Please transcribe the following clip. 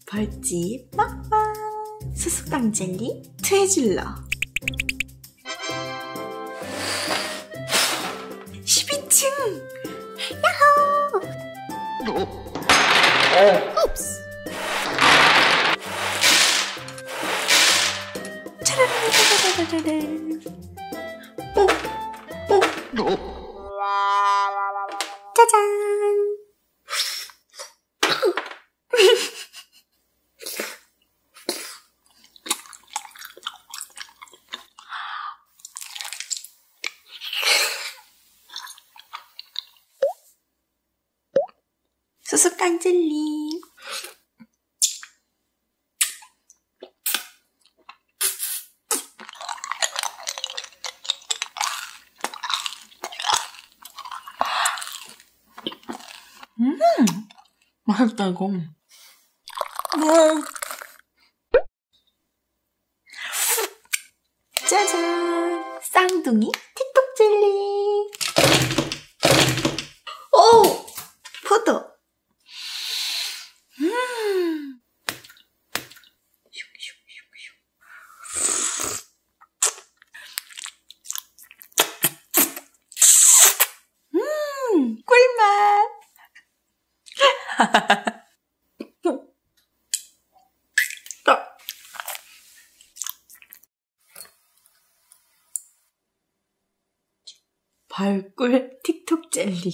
벌집 먹방 수수깡젤리 트해줄러 12층 야호 옵스 차라라라라라라 짜잔 수수깡젤리 맛있다 이거. 짜잔 쌍둥이 틱톡 젤리. 오 포도. 꿀맛. 벌꿀 틱톡 젤리.